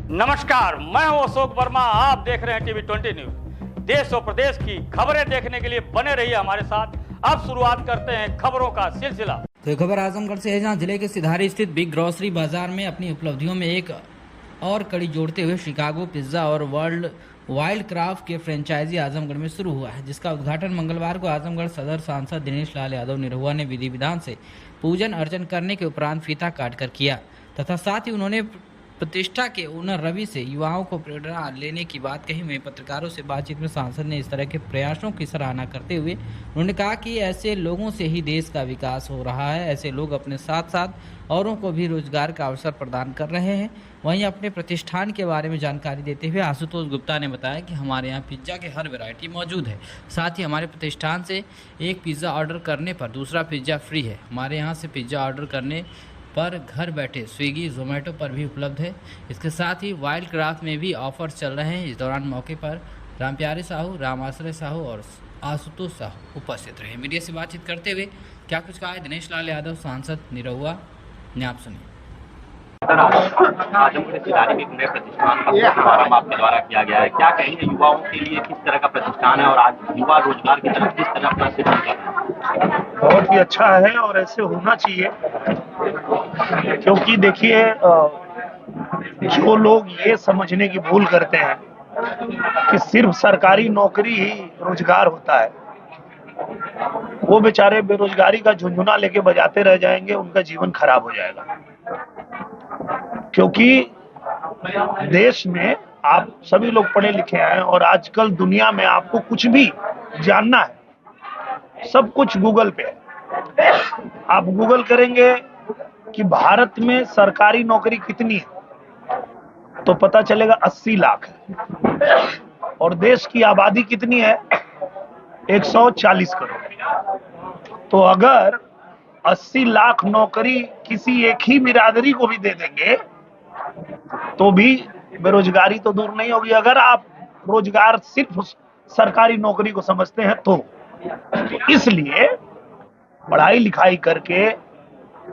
नमस्कार, मैं हूं अशोक वर्मा। आप देख रहे हैं टीवी 20 न्यूज। देश और प्रदेश की खबरें देखने के लिए बने रहिए हमारे साथ। अब शुरुआत करते हैं खबरों का सिलसिला। तो खबर आजमगढ़ से है, जहां जिले के सिधारी स्थित बिग ग्रोसरी बाजार में अपनी उपलब्धियों में एक और कड़ी जोड़ते हुए शिकागो पिज्जा और वर्ल्ड वाइल्ड क्राफ्ट के फ्रेंचाइजी आजमगढ़ में शुरू हुआ है, जिसका उद्घाटन मंगलवार को आजमगढ़ सदर सांसद दिनेश लाल यादव निरहुआ ने विधि विधान से पूजन अर्चन करने के उपरांत फीता काटकर किया तथा साथ ही उन्होंने प्रतिष्ठा के ओनर रवि से युवाओं को प्रेरणा लेने की बात कही। वहीं पत्रकारों से बातचीत में सांसद ने इस तरह के प्रयासों की सराहना करते हुए उन्होंने कहा कि ऐसे लोगों से ही देश का विकास हो रहा है। ऐसे लोग अपने साथ साथ औरों को भी रोजगार का अवसर प्रदान कर रहे हैं। वहीं अपने प्रतिष्ठान के बारे में जानकारी देते हुए आशुतोष गुप्ता ने बताया कि हमारे यहाँ पिज्ज़ा के हर वैरायटी मौजूद है। साथ ही हमारे प्रतिष्ठान से एक पिज़्ज़ा ऑर्डर करने पर दूसरा पिज़्ज़ा फ्री है। हमारे यहाँ से पिज़्ज़ा ऑर्डर करने पर घर बैठे स्विगी जोमेटो पर भी उपलब्ध है। इसके साथ ही वाइल्ड क्राफ्ट में भी ऑफर्स चल रहे हैं। इस दौरान मौके पर रामप्यारे साहू, राम आश्रय साहू और आशुतोष साहू उपस्थित रहे। मीडिया से बातचीत करते हुए क्या कुछ कहा है दिनेश लाल यादव सांसद निरहुआ ने, आप सुनिए। आजमगढ़ सिधारी में एक नए प्रतिष्ठान का शुभारंभ आपके द्वारा किया गया है। क्या कहेंगे युवाओं के लिए किस तरह का प्रतिष्ठान है और आज युवा रोजगार की तरफ किस तरह अपना शिक्षण कर रहे हैं? बहुत ही अच्छा है और ऐसे होना चाहिए, क्योंकि देखिए जो लोग ये समझने की भूल करते हैं कि सिर्फ सरकारी नौकरी ही रोजगार होता है, वो बेचारे बेरोजगारी का झुंझुना लेके बजाते रह जाएंगे, उनका जीवन खराब हो जाएगा। क्योंकि देश में आप सभी लोग पढ़े लिखे हैं और आजकल दुनिया में आपको कुछ भी जानना है, सब कुछ गूगल पे है। आप गूगल करेंगे कि भारत में सरकारी नौकरी कितनी है तो पता चलेगा 80 लाख है, और देश की आबादी कितनी है 140 करोड़। तो अगर 80 लाख नौकरी किसी एक ही बिरादरी को भी दे देंगे तो भी बेरोजगारी तो दूर नहीं होगी। अगर आप रोजगार सिर्फ सरकारी नौकरी को समझते हैं तो इसलिए पढ़ाई लिखाई करके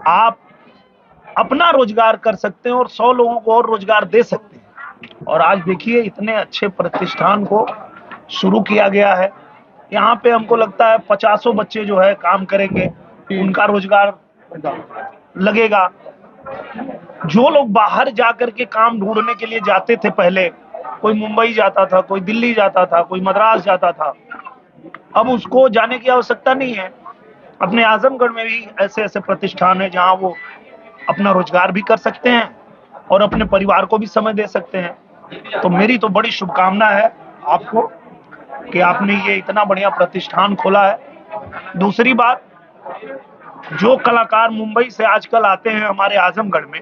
आप अपना रोजगार कर सकते हैं और 100 लोगों को और रोजगार दे सकते हैं। और आज देखिए इतने अच्छे प्रतिष्ठान को शुरू किया गया है। यहाँ पे हमको लगता है 50 बच्चे जो है काम करेंगे, उनका रोजगार लगेगा। जो लोग बाहर जाकर के काम ढूंढने के लिए जाते थे, पहले कोई मुंबई जाता था, कोई दिल्ली जाता था, कोई मद्रास जाता था, अब उसको जाने की आवश्यकता नहीं है। अपने आजमगढ़ में भी ऐसे ऐसे प्रतिष्ठान है जहां वो अपना रोजगार भी कर सकते हैं और अपने परिवार को भी समय दे सकते हैं। तो मेरी तो बड़ी शुभकामना है आपको कि आपने ये इतना बढ़िया प्रतिष्ठान खोला है। दूसरी बात, जो कलाकार मुंबई से आजकल आते हैं हमारे आजमगढ़ में,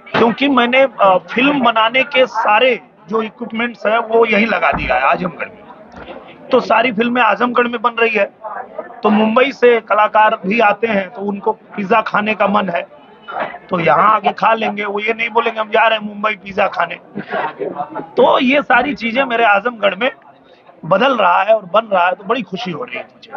क्योंकि मैंने फिल्म बनाने के सारे जो इक्विपमेंट्स है वो यहीं लगा दिया है आजमगढ़ में, तो सारी फिल्में आजमगढ़ में बन रही है। तो मुंबई से कलाकार भी आते हैं तो उनको पिज्जा खाने का मन है तो यहाँ आके खा लेंगे, वो ये नहीं बोलेंगे हम जा रहे हैं मुंबई पिज्जा खाने। तो ये सारी चीजें मेरे आजमगढ़ में बदल रहा है और बन रहा है, तो बड़ी खुशी हो रही है मुझे।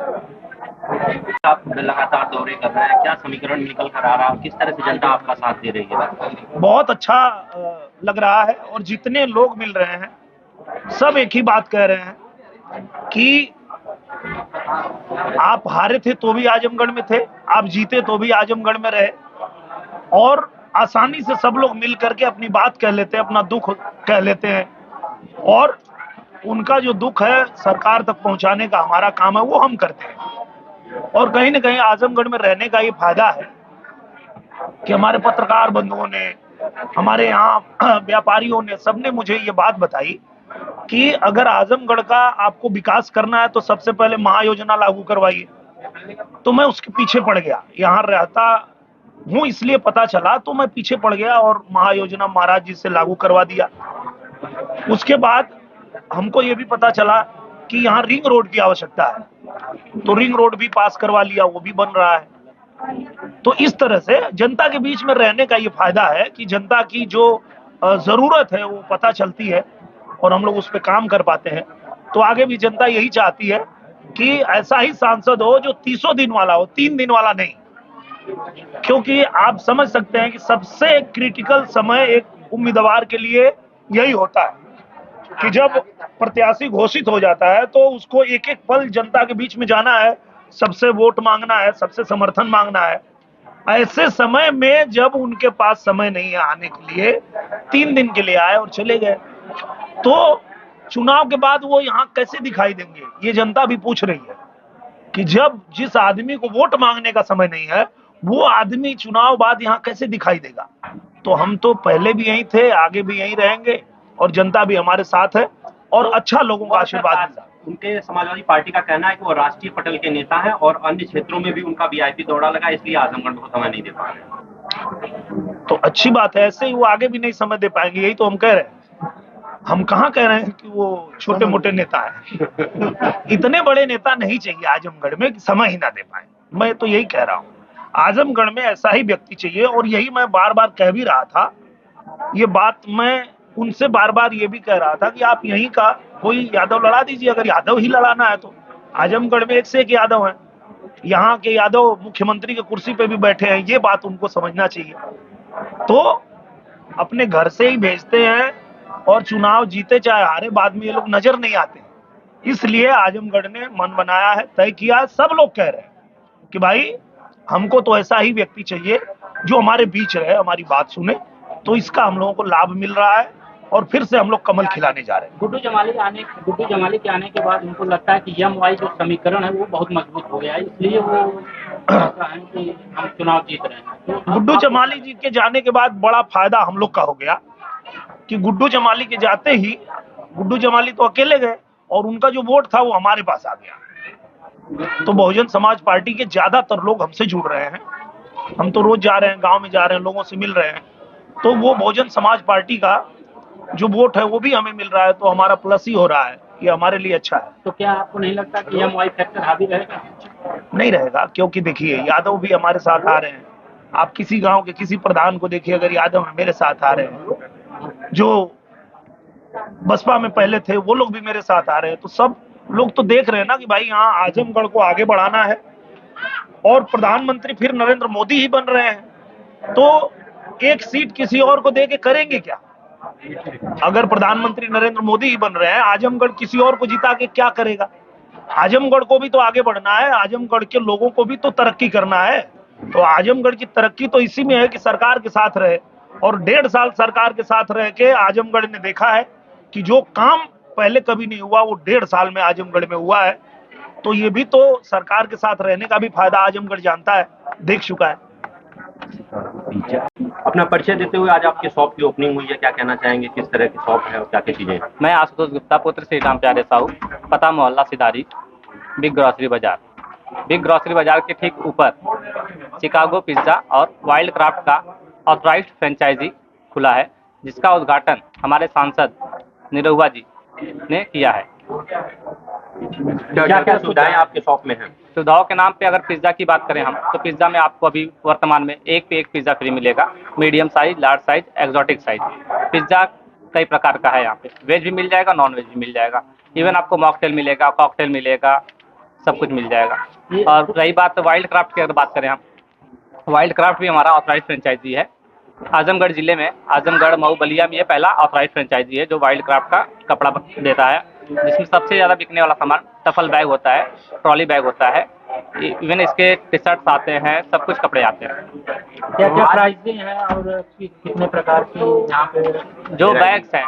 आप लगातार दौरे कर रहे हैं, क्या समीकरण निकल कर आ रहा है, किस तरह से जनता आपका साथ दे रही है? बहुत अच्छा लग रहा है और जितने लोग मिल रहे हैं सब एक ही बात कह रहे हैं कि आप हारे थे तो भी आजमगढ़ में थे, आप जीते तो भी आजमगढ़ में रहे, और आसानी से सब लोग मिल करके अपनी बात कह लेते हैं, अपना दुख कह लेते हैं, और उनका जो दुख है सरकार तक पहुंचाने का हमारा काम है वो हम करते हैं। और कहीं ना कहीं आजमगढ़ में रहने का ये फायदा है कि हमारे पत्रकार बंधुओं ने, हमारे यहाँ व्यापारियों ने, सबने मुझे ये बात बताई कि अगर आजमगढ़ का आपको विकास करना है तो सबसे पहले महायोजना लागू करवाइए। तो मैं उसके पीछे पड़ गया, यहाँ रहता हूँ इसलिए पता चला, तो मैं पीछे पड़ गया और महायोजना महाराज जी से लागू करवा दिया। उसके बाद हमको ये भी पता चला कि यहाँ रिंग रोड की आवश्यकता है, तो रिंग रोड भी पास करवा लिया, वो भी बन रहा है। तो इस तरह से जनता के बीच में रहने का ये फायदा है कि जनता की जो जरूरत है वो पता चलती है और हम लोग उस पर काम कर पाते हैं। तो आगे भी जनता यही चाहती है कि ऐसा ही सांसद हो जो 300 दिन वाला हो, 3 दिन वाला नहीं। क्योंकि आप समझ सकते हैं कि सबसे क्रिटिकल समय एक उम्मीदवार के लिए यही होता है कि जब प्रत्याशी घोषित हो जाता है तो उसको एक एक पल जनता के बीच में जाना है, सबसे वोट मांगना है, सबसे समर्थन मांगना है। ऐसे समय में जब उनके पास समय नहीं है आने के लिए, 3 दिन के लिए आए और चले गए, तो चुनाव के बाद वो यहाँ कैसे दिखाई देंगे, ये जनता भी पूछ रही है कि जब जिस आदमी को वोट मांगने का समय नहीं है, वो आदमी चुनाव बाद यहाँ कैसे दिखाई देगा। तो हम तो पहले भी यहीं थे, आगे भी यहीं रहेंगे और जनता भी हमारे साथ है और अच्छा लोगों का आशीर्वाद मिल रहा है। उनके समाजवादी पार्टी का कहना है कि वो राष्ट्रीय पटल के नेता हैं और अन्य क्षेत्रों में भी उनका वीआईपी दौरा लगा, इसलिए आजमगढ़ को समय नहीं दे पा रहे। तो अच्छी बात है, ऐसे ही वो आगे भी नहीं समय दे पाएंगे, यही तो हम कह रहे हैं। हम कहाँ कह रहे हैं कि वो छोटे मोटे नेता है। इतने बड़े नेता नहीं चाहिए आजमगढ़ में कि समय ही ना दे पाए। मैं तो यही कह रहा हूँ, आजमगढ़ में ऐसा ही व्यक्ति चाहिए। और यही मैं बार बार कह भी रहा था, ये बात मैं उनसे बार बार ये भी कह रहा था कि आप यहीं का कोई यादव लड़ा दीजिए, अगर यादव ही लड़ाना है तो। आजमगढ़ में एक से एक यादव हैं, यहाँ के यादव मुख्यमंत्री की कुर्सी पे भी बैठे हैं, ये बात उनको समझना चाहिए। तो अपने घर से ही भेजते हैं और चुनाव जीते चाहे हारे, बाद में ये लोग नजर नहीं आते। इसलिए आजमगढ़ ने मन बनाया है, तय किया है, सब लोग कह रहे हैं कि भाई हमको तो ऐसा ही व्यक्ति चाहिए जो हमारे बीच रहे, हमारी बात सुने। तो इसका हम लोगों को लाभ मिल रहा है और फिर से हम लोग कमल खिलाने जा रहे हैं। गुड्डू जमाली के आने के बाद उनको लगता है कि यम-वाई जो समीकरण है वो बहुत मजबूत हो गया है, इसलिए वो ऐसा है कि हम चुनाव जीत रहे हैं। तो गुड्डू जमाली जी के जाने के बाद बड़ा फायदा हम लोग का हो गया कि गुड्डू जमाली के जाते ही, गुड्डू जमाली तो अकेले गए और उनका जो वोट था वो हमारे पास आ गया। तो बहुजन समाज पार्टी के ज्यादातर लोग हमसे जुड़ रहे हैं। हम तो रोज जा रहे हैं, गांव में जा रहे हैं, लोगों से मिल रहे हैं। तो वो बहुजन समाज पार्टी का जो वोट है वो भी हमें मिल रहा है, तो हमारा प्लस ही हो रहा है, ये हमारे लिए अच्छा है। तो क्या आपको नहीं लगता कि यम-वाई फैक्टर हावी रहेगा? नहीं रहेगा, क्योंकि देखिए यादव भी हमारे साथ आ रहे हैं। आप किसी गांव के किसी प्रधान को देखिए, अगर यादव है मेरे साथ आ रहे हैं, जो बसपा में पहले थे वो लोग भी मेरे साथ आ रहे हैं। तो सब लोग तो देख रहे हैं ना कि भाई यहाँ आजमगढ़ को आगे बढ़ाना है और प्रधानमंत्री फिर नरेंद्र मोदी ही बन रहे हैं। तो एक सीट किसी और को दे के करेंगे क्या? अगर प्रधानमंत्री नरेंद्र मोदी ही बन रहे हैं, आजमगढ़ किसी और को जिता के क्या करेगा? आजमगढ़ को भी तो आगे बढ़ना है, आजमगढ़ के लोगों को भी तो तरक्की करना है। तो आजमगढ़ की तरक्की तो इसी में है कि सरकार के साथ रहे, और 1.5 साल सरकार के साथ रह के आजमगढ़ ने देखा है कि जो काम पहले कभी नहीं हुआ वो 1.5 साल में आजमगढ़ में हुआ है। तो ये भी तो सरकार के साथ रहने का भी फायदा आजमगढ़ जानता है, देख चुका है। अपना परिचय देते हुए आज आपके शॉप की ओपनिंग हुई है, क्या कहना चाहेंगे, किस तरह की शॉप है और क्या क्या चीजें? मैं आशुतोष गुप्ता, पुत्र श्री राम प्यारे साहू, पता मोहल्ला सिधारी, बिग ग्रॉसरी बाजार। बिग ग्रॉसरी बाजार के ठीक ऊपर शिकागो पिज्जा और वाइल्ड क्राफ्ट का ऑथराइज्ड फ्रेंचाइजी खुला है, जिसका उद्घाटन हमारे सांसद निरहुआ जी ने किया है। क्या क्या सुविधाएं आपके शॉप में हैं? सुविधाओं के नाम पे अगर पिज्ज़ा की बात करें हम, तो पिज्ज़ा में आपको अभी वर्तमान में एक पे एक पिज्ज़ा फ्री मिलेगा, medium size, large size, exotic size. Pizza कई प्रकार का है यहाँ पे, वेज भी मिल जाएगा, नॉन वेज भी मिल जाएगा, इवन आपको मॉकटेल मिलेगा, कॉकटेल मिलेगा, सब कुछ मिल जाएगा। और रही बात वाइल्ड क्राफ्ट की अगर बात करें हम, वाइल्ड क्राफ्ट भी हमारा ऑथराइज्ड फ्रेंचाइजी है। आजमगढ़ जिले में, आजमगढ़, मऊ, बलिया में ये पहला ऑथराइज्ड फ्रेंचाइजी है जो वाइल्ड क्राफ्ट का कपड़ा देता है, जिसमें सबसे ज़्यादा बिकने वाला सामान टफल बैग होता है, ट्रॉली बैग होता है, इवन इसके टी शर्ट्स आते हैं, सब कुछ कपड़े आते हैं। क्या क्या प्राइसिंग है और कितने प्रकार की यहाँ पे जो बैग्स हैं,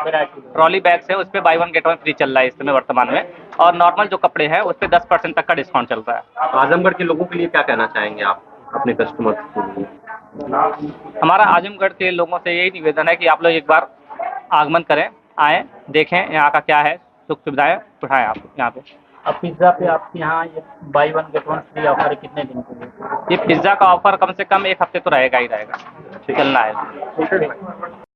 ट्रॉली बैग्स है, उस पर बाई 1 गेट 1 फ्री चल रहा है इस समय वर्तमान में, और नॉर्मल जो कपड़े हैं उस पर 10% तक का डिस्काउंट चल रहा है। आजमगढ़ के लोगों के लिए क्या कहना चाहेंगे आप अपने कस्टमर्स के लिए? हमारा आजमगढ़ के लोगों से यही निवेदन है कि आप लोग एक बार आगमन करें, आएँ, देखें यहाँ का क्या है, सुख सुविधाएं उठाएं आप यहाँ पे। अब पिज्ज़ा पे आपके यहाँ ये बाई 1 गेट 1 फ्री ऑफर है, कितने दिन के लिए? ये पिज्ज़ा का ऑफर कम से कम 1 हफ्ते तो रहेगा ही रहेगा, चलना है।